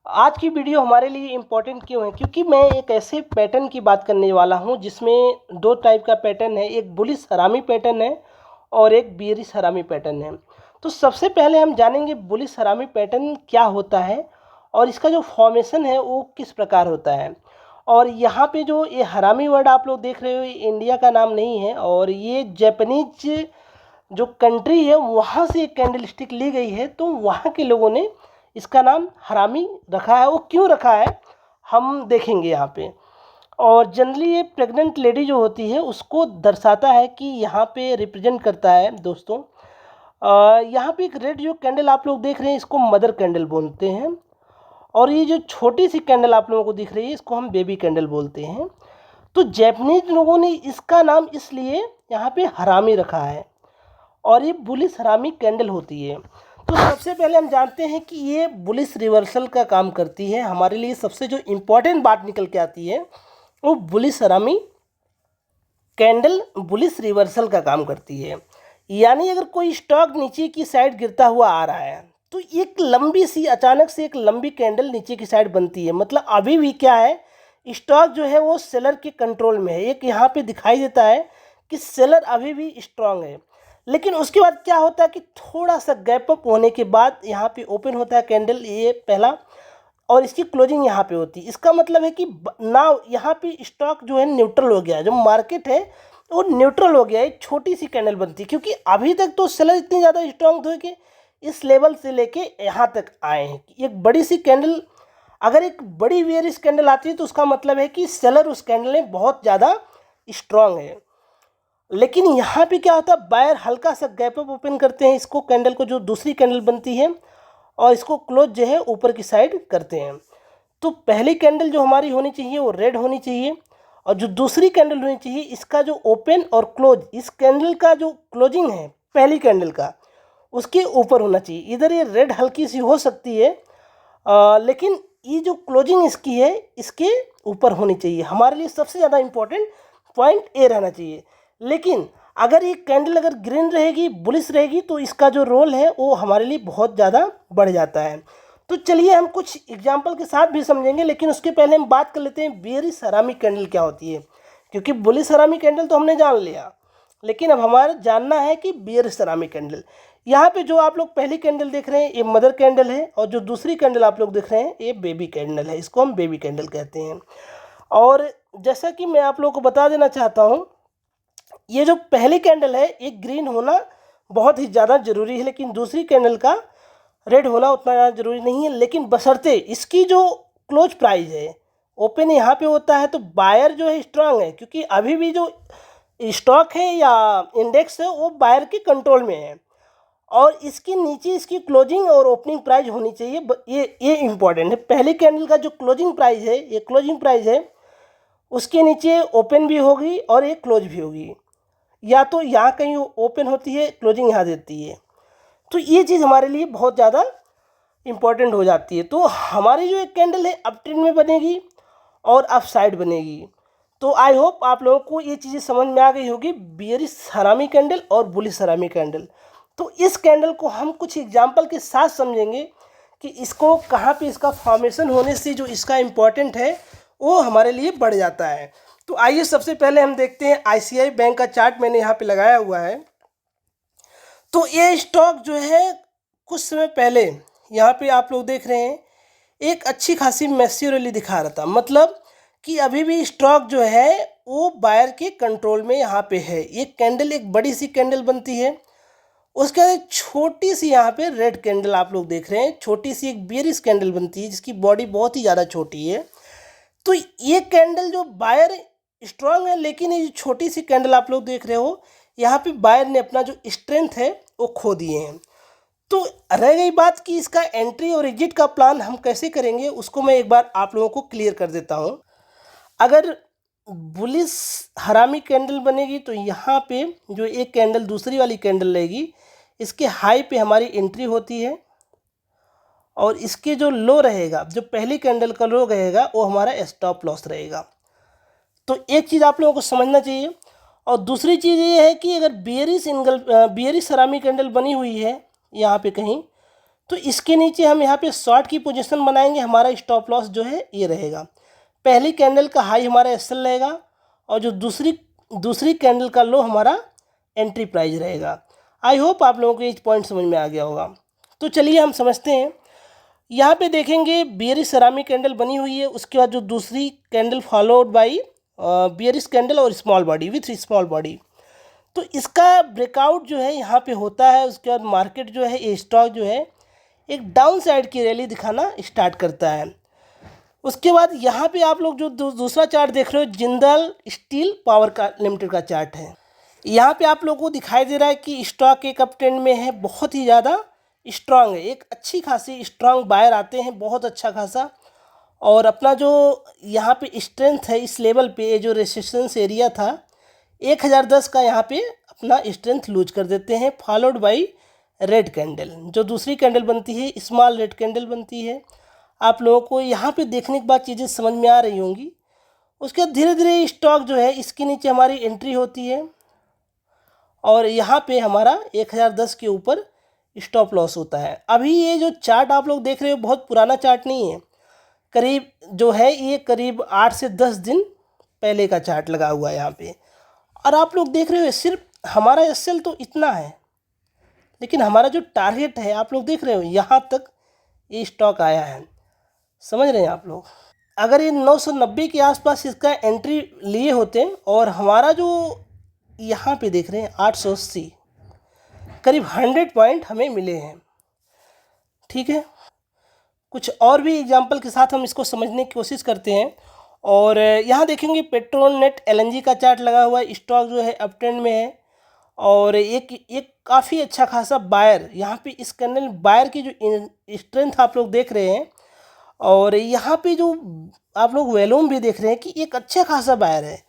आज की वीडियो हमारे लिए इम्पोर्टेंट क्यों है? क्योंकि मैं एक ऐसे पैटर्न की बात करने वाला हूं जिसमें दो टाइप का पैटर्न है। एक बुलिश हरामी पैटर्न है और एक बियरिश हरामी पैटर्न है। तो सबसे पहले हम जानेंगे बुलिश हरामी पैटर्न क्या होता है और इसका जो फॉर्मेशन है वो किस प्रकार होता है। और यहाँ पे जो ये हरामी वर्ड आप लोग देख रहे हो, ये इंडिया का नाम नहीं है और ये जापानीज जो कंट्री है वहाँ से एक कैंडल स्टिक ली गई है। तो वहाँ के लोगों ने इसका नाम हरामी रखा है। वो क्यों रखा है हम देखेंगे यहाँ पे। और जनरली ये प्रेग्नेंट लेडी जो होती है उसको दर्शाता है कि यहाँ पे रिप्रेजेंट करता है दोस्तों। यहाँ पे एक रेड जो कैंडल आप लोग देख रहे हैं इसको मदर कैंडल बोलते हैं। और ये जो छोटी सी कैंडल आप लोगों को दिख रही है इसको हम बेबी कैंडल बोलते हैं। तो जैपनीज लोगों ने इसका नाम इसलिए यहाँ पे हरामी रखा है और ये बुलिश हरामी कैंडल होती है। तो सबसे पहले हम जानते हैं कि ये बुलिश रिवर्सल का काम करती है। हमारे लिए सबसे जो इम्पोर्टेंट बात निकल के आती है वो बुलिश हरामी कैंडल बुलिश रिवर्सल का काम करती है। यानी अगर कोई स्टॉक नीचे की साइड गिरता हुआ आ रहा है तो एक लंबी सी अचानक से एक लंबी कैंडल नीचे की साइड बनती है। मतलब अभी भी क्या है, स्टॉक जो है वो सेलर के कंट्रोल में है। एक यहाँ पे दिखाई देता है कि सेलर अभी भी स्ट्रांग है। लेकिन उसके बाद क्या होता है कि थोड़ा सा गैप अप होने के बाद यहाँ पे ओपन होता है कैंडल, ये पहला, और इसकी क्लोजिंग यहाँ पे होती है। इसका मतलब है कि नाउ यहाँ पे स्टॉक जो है न्यूट्रल हो गया है। जो मार्केट है वो न्यूट्रल हो गया है। एक छोटी सी कैंडल बनती है क्योंकि अभी तक तो सेलर इतनी ज़्यादा स्ट्रांग थे कि इस लेवल से लेके यहाँ तक आए हैं। एक बड़ी सी कैंडल, अगर एक बड़ी बेयरिश कैंडल आती है तो उसका मतलब है कि सेलर उस कैंडल में बहुत ज़्यादा स्ट्रांग है। लेकिन यहाँ पे क्या होता है, बायर हल्का सा गैप अप ओपन करते हैं इसको, कैंडल को, जो दूसरी कैंडल बनती है, और इसको क्लोज जो है ऊपर की साइड करते हैं। तो पहली कैंडल जो हमारी होनी चाहिए वो रेड होनी चाहिए और जो दूसरी कैंडल होनी चाहिए इसका जो ओपन और क्लोज, इस कैंडल का जो क्लोजिंग है पहली कैंडल का उसके ऊपर होना चाहिए। इधर ये रेड हल्की सी हो सकती है लेकिन ये जो क्लोजिंग इसकी है इसके ऊपर होनी चाहिए। हमारे लिए सबसे ज़्यादा इम्पोर्टेंट पॉइंट ये रहना चाहिए। लेकिन अगर ये कैंडल अगर ग्रीन रहेगी, बुलिश रहेगी, तो इसका जो रोल है वो हमारे लिए बहुत ज़्यादा बढ़ जाता है। तो चलिए हम कुछ एग्जाम्पल के साथ भी समझेंगे, लेकिन उसके पहले हम बात कर लेते हैं बेयरिश हरामी कैंडल क्या होती है। क्योंकि बुलिश हरामी कैंडल तो हमने जान लिया, लेकिन अब हमारा जानना है कि बेयरिश हरामी कैंडल। यहाँ पे जो आप लोग पहली कैंडल देख रहे हैं ये मदर कैंडल है और जो दूसरी कैंडल आप लोग देख रहे हैं ये बेबी कैंडल है। इसको हम बेबी कैंडल कहते हैं। और जैसा कि मैं आप लोगों को बता देना चाहता हूँ, ये जो पहली कैंडल है ये ग्रीन होना बहुत ही ज़्यादा ज़रूरी है, लेकिन दूसरी कैंडल का रेड होना उतना ज़्यादा ज़रूरी नहीं है। लेकिन बशर्ते इसकी जो क्लोज प्राइस है, ओपन यहाँ पे होता है, तो बायर जो है स्ट्रांग है, क्योंकि अभी भी जो स्टॉक है या इंडेक्स है वो बायर के कंट्रोल में है। और इसके नीचे इसकी क्लोजिंग और ओपनिंग प्राइस होनी चाहिए। ये इम्पॉर्टेंट है। पहली कैंडल का जो क्लोजिंग प्राइस है, ये क्लोजिंग प्राइस है, उसके नीचे ओपन भी होगी और एक क्लोज भी होगी। या तो यहाँ कहीं ओपन होती है, क्लोजिंग यहाँ देती है। तो ये चीज़ हमारे लिए बहुत ज़्यादा इम्पॉर्टेंट हो जाती है। तो हमारी जो एक कैंडल है अप ट्रेंड में बनेगी और अप साइड बनेगी। तो आई होप आप लोगों को ये चीज़ें समझ में आ गई होगी, बियरिश हरामी कैंडल और बुलिश हरामी कैंडल। तो इस कैंडल को हम कुछ एग्जाम्पल के साथ समझेंगे कि इसको कहाँ पे इसका फॉर्मेशन होने से जो इसका इम्पोर्टेंट है वो हमारे लिए बढ़ जाता है। तो आइए सबसे पहले हम देखते हैं आईसीआई बैंक का चार्ट मैंने यहाँ पे लगाया हुआ है। तो ये स्टॉक जो है कुछ समय पहले यहाँ पे आप लोग देख रहे हैं एक अच्छी खासी मैसिव रैली दिखा रहा था। मतलब कि अभी भी स्टॉक जो है वो बायर के कंट्रोल में यहाँ पे है। ये कैंडल एक बड़ी सी कैंडल बनती है, उसके बाद एक छोटी सी यहाँ पे रेड कैंडल आप लोग देख रहे हैं, छोटी सी एक बेयरिश कैंडल बनती है जिसकी बॉडी बहुत ही ज़्यादा छोटी है। तो ये कैंडल जो बायर स्ट्रांग है, लेकिन ये जो छोटी सी कैंडल आप लोग देख रहे हो यहाँ पे बायर ने अपना जो स्ट्रेंथ है वो खो दिए हैं। तो रह गई बात कि इसका एंट्री और एग्जिट का प्लान हम कैसे करेंगे, उसको मैं एक बार आप लोगों को क्लियर कर देता हूँ। अगर बुलिश हरामी कैंडल बनेगी तो यहाँ पे जो एक कैंडल दूसरी वाली कैंडल रहेगी, इसके हाई पे हमारी एंट्री होती है और इसके जो लो रहेगा, जो पहली कैंडल का लो रहेगा, वो हमारा स्टॉप लॉस रहेगा। तो एक चीज़ आप लोगों को समझना चाहिए। और दूसरी चीज़ ये है कि अगर बियरिश हरामी कैंडल बनी हुई है यहाँ पे कहीं, तो इसके नीचे हम यहाँ पे शॉर्ट की पोजीशन बनाएंगे। हमारा स्टॉप लॉस जो है ये रहेगा, पहली कैंडल का हाई हमारा एसएल रहेगा और जो दूसरी कैंडल का लो हमारा एंट्री प्राइस रहेगा। आई होप आप लोगों को ये पॉइंट समझ में आ गया होगा। तो चलिए हम समझते हैं। यहाँ पे देखेंगे बियरिश सेरामिक कैंडल बनी हुई है, उसके बाद जो दूसरी candle followed by bearish candle और small body with small body. तो इसका ब्रेकआउट जो है यहाँ पे होता है। उसके बाद मार्केट जो है, ये स्टॉक जो है एक डाउन साइड की रैली दिखाना स्टार्ट करता है। उसके बाद यहाँ पे आप लोग जो दूसरा चार्ट देख रहे हो, जिंदल स्टील पावर का लिमिटेड का चार्ट है। यहाँ पे आप लोगों को दिखाई दे रहा है कि स्टॉक एक अप ट्रेंड में है, बहुत ही ज़्यादा स्ट्रांग है, एक अच्छी खासी स्ट्रांग बायर आते हैं, बहुत अच्छा खासा। और अपना जो यहाँ पे स्ट्रेंथ है इस लेवल पे, ये जो रेजिस्टेंस एरिया था 1010 का, यहाँ पे अपना स्ट्रेंथ लूज कर देते हैं। फॉलोड बाई रेड कैंडल, जो दूसरी कैंडल बनती है स्मॉल रेड कैंडल बनती है। आप लोगों को यहाँ पे देखने के बाद चीज़ें समझ में आ रही होंगी। उसके बाद धीरे धीरे स्टॉक जो है इसके नीचे हमारी एंट्री होती है और यहाँ पे हमारा 1010 के ऊपर स्टॉप लॉस होता है। अभी ये जो चार्ट आप लोग देख रहे हो बहुत पुराना चार्ट नहीं है, करीब जो है ये करीब 8 से 10 दिन पहले का चार्ट लगा हुआ है यहाँ पे। और आप लोग देख रहे हो सिर्फ हमारा एसएल तो इतना है, लेकिन हमारा जो टारगेट है आप लोग देख रहे हो यहाँ तक ये स्टॉक आया है। समझ रहे हैं आप लोग? अगर ये 990 के आसपास इसका एंट्री लिए होते और हमारा जो यहाँ पे देख रहे हैं 880, करीब 100 पॉइंट हमें मिले हैं। ठीक है, कुछ और भी एग्जांपल के साथ हम इसको समझने की कोशिश करते हैं। और यहाँ देखेंगे पेट्रोनेट एलएनजी का चार्ट लगा हुआ है, स्टॉक जो है अप ट्रेंड में है और एक काफ़ी अच्छा खासा बायर यहाँ पे इस कैंडल बायर की जो स्ट्रेंथ आप लोग देख रहे हैं। और यहाँ पे जो आप लोग वॉल्यूम भी देख रहे हैं कि एक अच्छा खासा बायर है,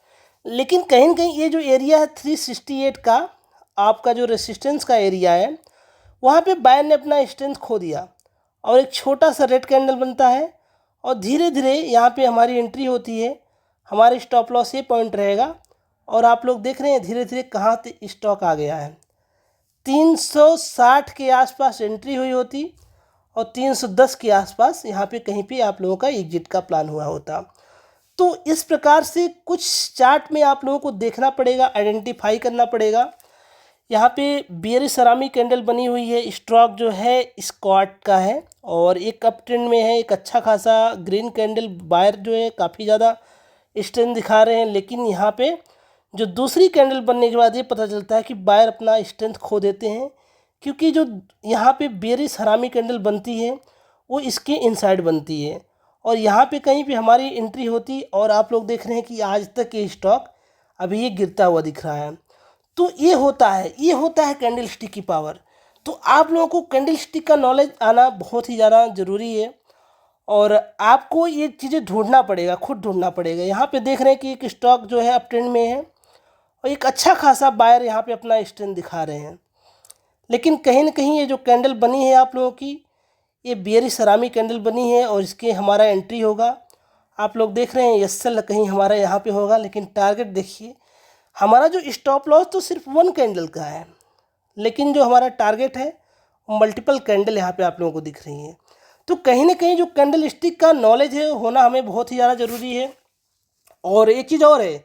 लेकिन कहीं ना कहीं ये जो एरिया है 368 का आपका जो रेसिस्टेंस का एरिया है, वहाँ पे बायर ने अपना स्ट्रेंथ खो दिया और एक छोटा सा रेड कैंडल बनता है और धीरे धीरे यहाँ पे हमारी एंट्री होती है। हमारे स्टॉप लॉस ये पॉइंट रहेगा और आप लोग देख रहे हैं धीरे धीरे कहाँ से स्टॉक आ गया है। 360 के आसपास एंट्री हुई होती और 310 के आसपास यहाँ पे कहीं पे आप लोगों का एग्जिट का प्लान हुआ होता। तो इस प्रकार से कुछ चार्ट में आप लोगों को देखना पड़ेगा, आइडेंटिफाई करना पड़ेगा। यहाँ पे बियरिश सेरामिक कैंडल बनी हुई है, स्टॉक जो है स्क्वाट का है और एक अप ट्रेंड में है, एक अच्छा खासा ग्रीन कैंडल बायर जो है काफ़ी ज़्यादा स्ट्रेंथ दिखा रहे हैं। लेकिन यहाँ पे जो दूसरी कैंडल बनने के बाद ये पता चलता है कि बायर अपना स्ट्रेंथ खो देते हैं, क्योंकि जो यहाँ पे बियरिश सेरामिक कैंडल बनती है वो इसके इनसाइड बनती है और यहाँ पे कहीं पे हमारी एंट्री होती और आप लोग देख रहे हैं कि आज तक ये स्टॉक अभी ये गिरता हुआ दिख रहा है। तो ये होता है कैंडल स्टिक की पावर। तो आप लोगों को कैंडल स्टिक का नॉलेज आना बहुत ही ज़्यादा ज़रूरी है और आपको ये चीज़ें ढूंढना पड़ेगा, खुद ढूंढना पड़ेगा। यहाँ पे देख रहे हैं कि एक स्टॉक जो है अप ट्रेंड में है और एक अच्छा खासा बायर यहाँ पे अपना स्ट्रेंथ दिखा रहे हैं, लेकिन कहीं ना कहीं ये जो कैंडल बनी है आप लोगों की, ये बियरिश सेरामिक कैंडल बनी है और इसके हमारा एंट्री होगा। आप लोग देख रहे हैं एसएल कहीं हमारा यहाँ पे होगा, लेकिन टारगेट देखिए, हमारा जो स्टॉप लॉस तो सिर्फ 1 कैंडल का है, लेकिन जो हमारा टारगेट है मल्टीपल कैंडल यहाँ पे आप लोगों को दिख रही है। तो कहीं ना कहीं जो कैंडल स्टिक का नॉलेज है होना हमें बहुत ही ज़्यादा ज़रूरी है। और एक चीज़ और है,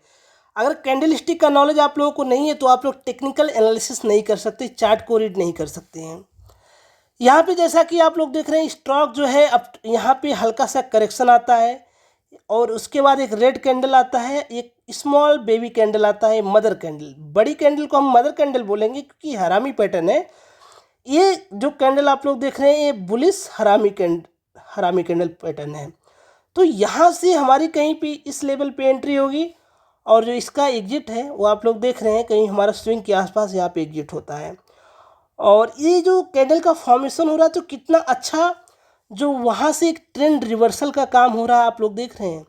अगर कैंडल स्टिक का नॉलेज आप लोगों को नहीं है तो आप लोग टेक्निकल एनालिसिस नहीं कर सकते, चार्ट को रीड नहीं कर सकते हैं। यहाँ पे जैसा कि आप लोग देख रहे हैं स्टॉक जो है अब यहाँ पे हल्का सा करेक्शन आता है और उसके बाद एक रेड कैंडल आता है, एक स्मॉल बेबी कैंडल आता है, मदर कैंडल। बड़ी कैंडल को हम मदर कैंडल बोलेंगे क्योंकि हरामी पैटर्न है। ये जो कैंडल आप लोग देख रहे हैं ये बुलिश हरामी कैंडल पैटर्न है। तो यहाँ से हमारी कहीं पे इस लेवल पे एंट्री होगी और जो इसका एग्जिट है वो आप लोग देख रहे हैं कहीं हमारा स्विंग के आसपास यहाँ पे एग्जिट होता है। और ये जो कैंडल का फॉर्मेशन हो रहा है तो कितना अच्छा, जो वहाँ से एक ट्रेंड रिवर्सल का काम हो रहा है आप लोग देख रहे हैं।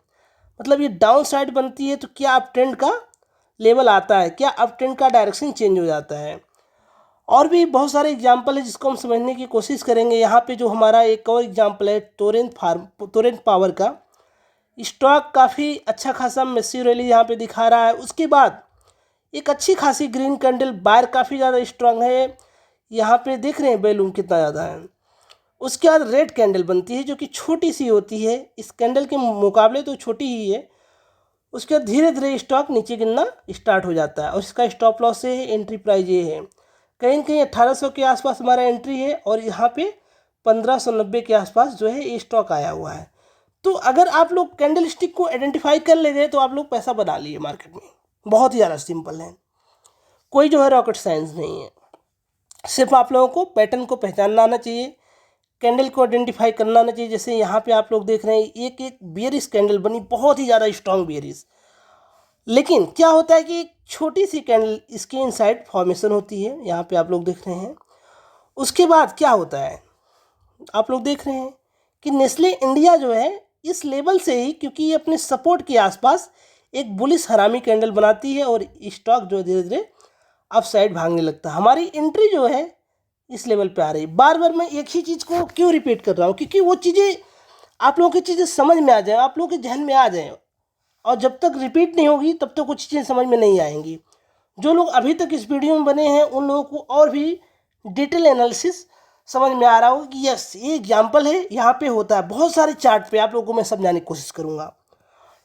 मतलब ये डाउन साइड बनती है तो क्या अप ट्रेंड का लेवल आता है, क्या अप ट्रेंड का डायरेक्शन चेंज हो जाता है। और भी बहुत सारे एग्जांपल है जिसको हम समझने की कोशिश करेंगे। यहाँ पे जो हमारा एक और एग्जांपल है टोरेंट पावर का, स्टॉक काफ़ी अच्छा खासा मैसिव रैली यहाँ पे दिखा रहा है। उसके बाद एक अच्छी खासी ग्रीन कैंडल बायर काफ़ी ज़्यादा स्ट्रांग है, यहाँ पे देख रहे हैं बैलून कितना ज़्यादा है। उसके बाद रेड कैंडल बनती है जो कि छोटी सी होती है, इस कैंडल के मुकाबले तो छोटी ही है। उसके बाद धीरे धीरे स्टॉक नीचे गिरना स्टार्ट हो जाता है और इसका स्टॉप लॉस है, एंट्री प्राइस ये है। कहीं न कहीं 1800 के आसपास हमारा एंट्री है और यहाँ पे 1590 के आसपास जो है ये स्टॉक आया हुआ है। तो अगर आप लोग कैंडल स्टिक को आइडेंटिफाई कर ले गए तो आप लोग पैसा बना लिए मार्केट में। बहुत ही ज़्यादा सिंपल है, कोई जो है रॉकेट साइंस नहीं है। सिर्फ आप लोगों को पैटर्न को पहचानना आना चाहिए, कैंडल को आइडेंटिफाई करना आना चाहिए। जैसे यहाँ पे आप लोग देख रहे हैं एक एक बियरिश कैंडल बनी, बहुत ही ज़्यादा स्ट्रॉन्ग बियरिश। लेकिन क्या होता है कि एक छोटी सी कैंडल इसके इनसाइड फॉर्मेशन होती है, यहाँ पे आप लोग देख रहे हैं। उसके बाद क्या होता है, आप लोग देख रहे हैं कि नेस्ले इंडिया जो है इस लेवल से ही, क्योंकि ये अपने सपोर्ट के आसपास एक बुलिश हरामी कैंडल बनाती है और स्टॉक जो धीरे धीरे अप साइड भागने लगता है। हमारी एंट्री जो है इस लेवल पे आ रही। बार बार मैं एक ही चीज़ को क्यों रिपीट कर रहा हूँ, क्योंकि वो चीज़ें आप लोगों की चीज़ें समझ में आ जाए, आप लोगों के जहन में आ जाए, और जब तक रिपीट नहीं होगी तब तक कुछ चीज़ें समझ में नहीं आएंगी। जो लोग अभी तक इस वीडियो में बने हैं उन लोगों को और भी डिटेल एनालिसिस समझ में आ रहा होगा कि यस ये एग्जाम्पल है, यहाँ पे होता है। बहुत सारे चार्ट पे आप लोगों को मैं समझाने की कोशिश करूँगा।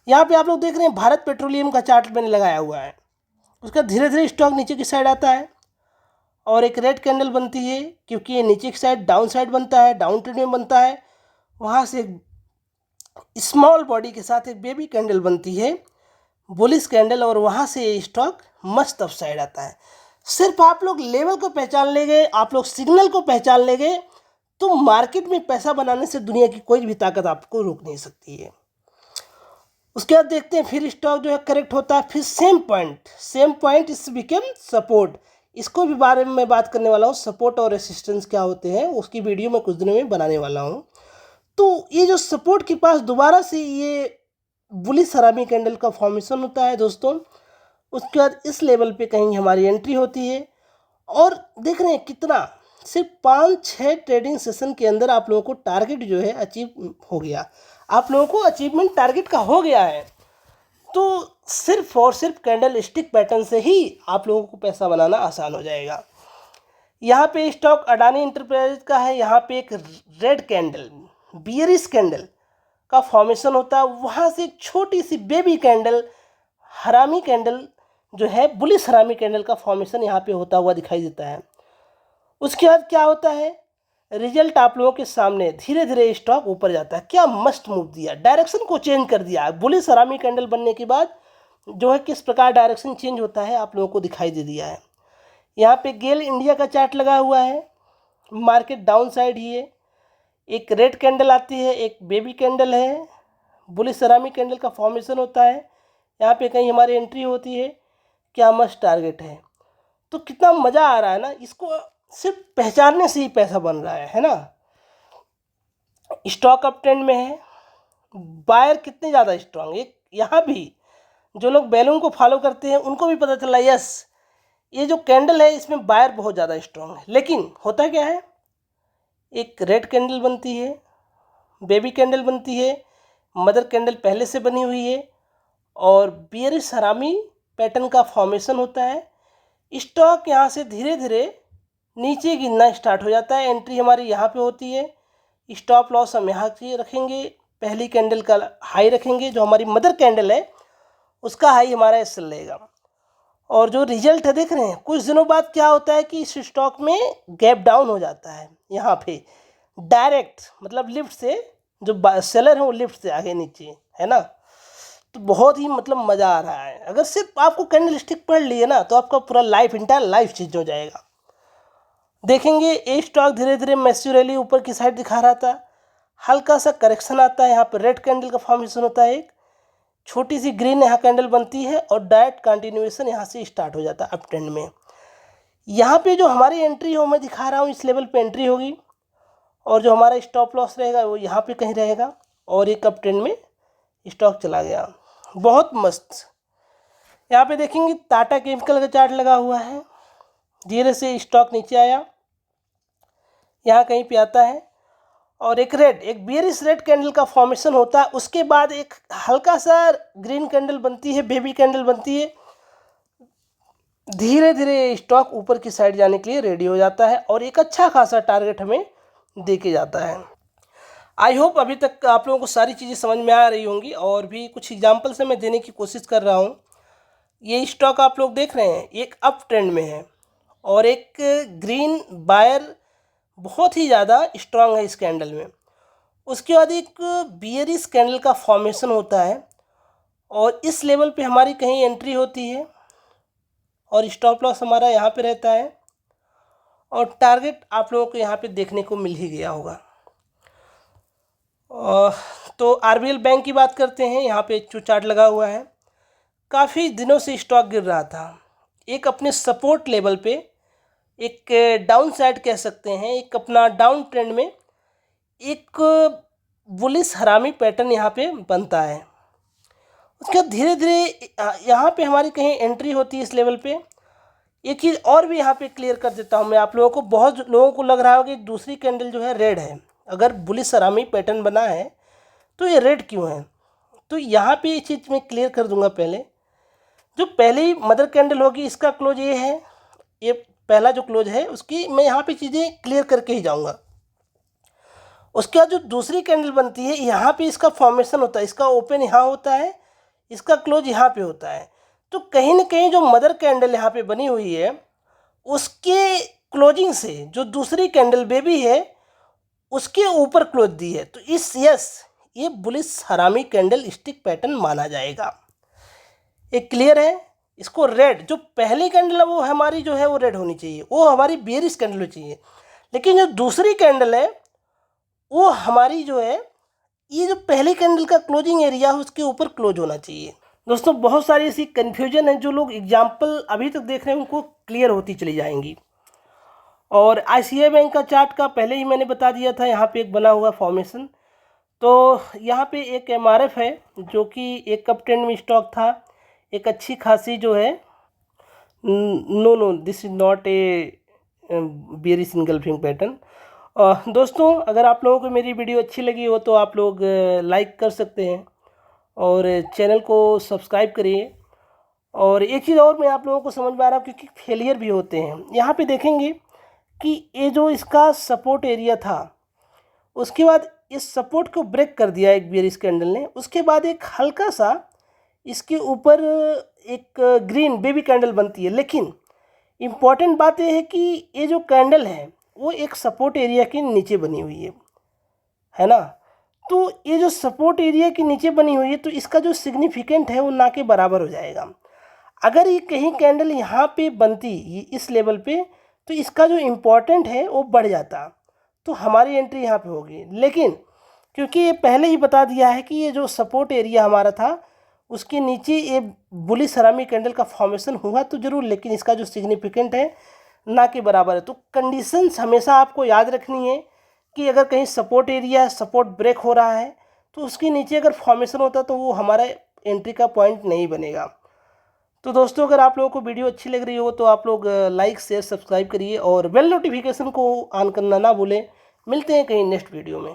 यहाँ पे आप लोग देख रहे हैं भारत पेट्रोलियम का चार्ट मैंने लगाया हुआ है। उसका धीरे धीरे स्टॉक नीचे की साइड आता है और एक रेड कैंडल बनती है, क्योंकि ये नीचे की साइड डाउन साइड बनता है, डाउन ट्रेंड में बनता है। वहाँ से स्मॉल बॉडी के साथ एक बेबी कैंडल बनती है, बुलिश कैंडल, और वहाँ से ये स्टॉक मस्त अप साइड आता है। सिर्फ आप लोग लेवल को पहचान लेंगे, आप लोग सिग्नल को पहचान लेंगे, तो मार्केट में पैसा बनाने से दुनिया की कोई भी ताकत आपको रोक नहीं सकती है। उसके बाद देखते हैं फिर स्टॉक जो है करेक्ट होता है, फिर सेम पॉइंट इस बिकेम सपोर्ट। इसको भी बारे में मैं बात करने वाला हूँ, सपोर्ट और रेसिस्टेंस क्या होते हैं उसकी वीडियो मैं कुछ दिनों में बनाने वाला हूँ। तो ये जो सपोर्ट के पास दोबारा से ये बुलिश हरामी कैंडल का फॉर्मेशन होता है दोस्तों। उसके बाद इस लेवल पे कहीं हमारी एंट्री होती है और देख रहे हैं कितना, सिर्फ 5-6 ट्रेडिंग सेशन के अंदर आप लोगों को टारगेट जो है अचीव हो गया। आप लोगों को अचीवमेंट टारगेट का हो गया है। तो सिर्फ और सिर्फ कैंडल स्टिक पैटर्न से ही आप लोगों को पैसा बनाना आसान हो जाएगा। यहाँ पे स्टॉक अडानी इंटरप्राइजेज का है। यहाँ पे एक रेड कैंडल बियरिश कैंडल का फॉर्मेशन होता है, वहाँ से एक छोटी सी बेबी कैंडल हरामी कैंडल जो है बुलिश हरामी कैंडल का फॉर्मेशन यहाँ पे होता हुआ दिखाई देता है। उसके बाद क्या होता है, रिजल्ट आप लोगों के सामने, धीरे धीरे स्टॉक ऊपर जाता है। क्या मस्त मूव दिया, डायरेक्शन को चेंज कर दिया। बुलिश हरामी कैंडल बनने के बाद जो है किस प्रकार डायरेक्शन चेंज होता है आप लोगों को दिखाई दे दिया है। यहाँ पे गेल इंडिया का चार्ट लगा हुआ है, मार्केट डाउन साइड ही है। एक रेड कैंडल आती है, एक बेबी कैंडल है, बुलिश हरामी कैंडल का फॉर्मेशन होता है। यहाँ पे कहीं हमारी एंट्री होती है। क्या मस्त टारगेट है। तो कितना मज़ा आ रहा है ना, इसको सिर्फ पहचानने से ही पैसा बन रहा है ना। स्टॉक अप ट्रेंड में है, बायर कितने ज़्यादा स्ट्रांग। एक यहाँ भी जो लोग बैलून को फॉलो करते हैं उनको भी पता चला यस ये जो कैंडल है इसमें बायर बहुत ज़्यादा स्ट्रांग है। लेकिन होता क्या है, एक रेड कैंडल बनती है, बेबी कैंडल बनती है, मदर कैंडल पहले से बनी हुई है और बियरिश हरामी पैटर्न का फॉर्मेशन होता है। स्टॉक यहाँ से धीरे धीरे नीचे गिरना स्टार्ट हो जाता है। एंट्री हमारी यहाँ पे होती है, स्टॉप लॉस हम यहाँ से रखेंगे, पहली कैंडल का हाई रखेंगे, जो हमारी मदर कैंडल है उसका हाई हमारा ऐसे रहेगा। और जो रिजल्ट है देख रहे हैं, कुछ दिनों बाद क्या होता है कि इस स्टॉक में गैप डाउन हो जाता है। यहाँ पे डायरेक्ट मतलब लिफ्ट से, जो सेलर है वो लिफ्ट से आगे नीचे है ना। तो बहुत ही मतलब मज़ा आ रहा है। अगर सिर्फ आपको कैंडल स्टिक पढ़ लिए ना तो आपका पूरा लाइफ, इंटायर लाइफ चेंज हो जाएगा। देखेंगे ये स्टॉक धीरे धीरे मैसिव रैली ऊपर की साइड दिखा रहा था, हल्का सा करेक्शन आता है। यहाँ पर रेड कैंडल का फॉर्मेशन होता है, एक छोटी सी ग्रीन यहाँ कैंडल बनती है और डायरेक्ट कंटिन्यूएशन यहाँ से स्टार्ट हो जाता है अप ट्रेंड में। यहाँ पे जो हमारी एंट्री हो मैं दिखा रहा हूँ, इस लेवल पे एंट्री होगी और जो हमारा स्टॉप लॉस रहेगा वो यहाँ पे कहीं रहेगा और एक अप ट्रेंड में स्टॉक चला गया। बहुत मस्त। यहाँ पे देखेंगे टाटा केमिकल का चार्ट लगा हुआ है, धीरे से स्टॉक नीचे आया, यहाँ कहीं पे आता है और एक बियरिश रेड कैंडल का फॉर्मेशन होता है। उसके बाद एक हल्का सा ग्रीन कैंडल बनती है, बेबी कैंडल बनती है। धीरे धीरे स्टॉक ऊपर की साइड जाने के लिए रेडी हो जाता है और एक अच्छा खासा टारगेट हमें दे के जाता है। आई होप अभी तक आप लोगों को सारी चीज़ें समझ में आ रही होंगी, और भी कुछ एग्जाम्पल से मैं देने की कोशिश कर रहा हूँ। ये स्टॉक आप लोग देख रहे हैं, एक अप ट्रेंड में है और एक ग्रीन बायर बहुत ही ज़्यादा स्ट्रांग है इस कैंडल में। उसके बाद एक बियरिश कैंडल का फॉर्मेशन होता है और इस लेवल पे हमारी कहीं एंट्री होती है और स्टॉप लॉस हमारा यहाँ पे रहता है, और टारगेट आप लोगों को यहाँ पे देखने को मिल ही गया होगा। तो आरबीएल बैंक की बात करते हैं। यहाँ पे जो चार्ट लगा हुआ है, काफ़ी दिनों से स्टॉक गिर रहा था। एक अपने सपोर्ट लेवल पे एक डाउन साइड कह सकते हैं, एक अपना डाउन ट्रेंड में एक बुलिश हरामी पैटर्न यहाँ पे बनता है। उसके बाद धीरे धीरे यहाँ पे हमारी कहीं एंट्री होती है इस लेवल पे। एक चीज़ और भी यहाँ पे क्लियर कर देता हूँ मैं आप लोगों को। बहुत लोगों को लग रहा होगा कि दूसरी कैंडल जो है रेड है, अगर बुलिश हरामी पैटर्न बना है तो ये रेड क्यों है। तो यहाँ पे ये चीज़ मैं क्लियर कर दूंगा। पहले जो पहली मदर कैंडल होगी इसका क्लोज ये है, ये पहला जो क्लोज है उसकी मैं यहाँ पे चीज़ें क्लियर करके ही जाऊँगा। उसके बाद जो दूसरी कैंडल बनती है, यहाँ पे इसका फॉर्मेशन होता है, इसका ओपन यहाँ होता है, इसका क्लोज यहाँ पे होता है। तो कहीं ना कहीं जो मदर कैंडल यहाँ पे बनी हुई है उसके क्लोजिंग से जो दूसरी कैंडल बेबी है उसके ऊपर क्लोज दी है, तो ये बुलिश हरामी कैंडल स्टिक पैटर्न माना जाएगा। एक क्लियर है। इसको रेड, जो पहली कैंडल है वो हमारी जो है वो रेड होनी चाहिए, वो हमारी बेयरिश कैंडल होनी चाहिए। लेकिन जो दूसरी कैंडल है वो हमारी जो है, ये जो पहली कैंडल का क्लोजिंग एरिया है उसके ऊपर क्लोज होना चाहिए। दोस्तों बहुत सारी ऐसी कन्फ्यूजन है, जो लोग एग्जाम्पल अभी तक देख रहे हैं उनको क्लियर होती चली जाएंगी। और आईसीआई बैंक का चार्ट का पहले ही मैंने बता दिया था, यहाँ पे एक बना हुआ फॉर्मेशन। तो यहाँ पे एक एमआरएफ है जो कि एक अप ट्रेंड में स्टॉक था, एक अच्छी खासी जो है, no this is not a bearish engulfing pattern. दोस्तों अगर आप लोगों को मेरी वीडियो अच्छी लगी हो तो आप लोग लाइक कर सकते हैं और चैनल को सब्सक्राइब करिए। और एक चीज़ और मैं आप लोगों को समझ में आ रहा हूँ, क्योंकि फेलियर भी होते हैं। यहाँ पे देखेंगे कि ये जो इसका सपोर्ट एरिया था, उसके बाद इस सपोर्ट को ब्रेक कर दिया एक बेयरिश कैंडल ने। उसके बाद एक हल्का सा इसके ऊपर एक ग्रीन बेबी कैंडल बनती है। लेकिन इम्पॉर्टेंट बात यह है कि ये जो कैंडल है वो एक सपोर्ट एरिया के नीचे बनी हुई है ना। तो ये जो सपोर्ट एरिया के नीचे बनी हुई है, तो इसका जो सिग्निफिकेंट है वो ना के बराबर हो जाएगा। अगर ये कहीं कैंडल यहाँ पे बनती इस लेवल पे, तो इसका जो इम्पोर्टेंट है वो बढ़ जाता, तो हमारी एंट्री यहाँ पे होगी। लेकिन क्योंकि ये पहले ही बता दिया है कि ये जो सपोर्ट एरिया हमारा था उसके नीचे ये बुलिश हरामी कैंडल का फॉर्मेशन हुआ तो ज़रूर, लेकिन इसका जो सिग्निफिकेंट है ना के बराबर है। तो कंडीशंस हमेशा आपको याद रखनी है कि अगर कहीं सपोर्ट एरिया सपोर्ट ब्रेक हो रहा है तो उसके नीचे अगर फॉर्मेशन होता तो वो हमारा एंट्री का पॉइंट नहीं बनेगा। तो दोस्तों अगर आप लोगों को वीडियो अच्छी लग रही हो तो आप लोग लाइक शेयर सब्सक्राइब करिए और बेल नोटिफिकेशन को ऑन करना ना भूलें। मिलते हैं कहीं नेक्स्ट वीडियो में।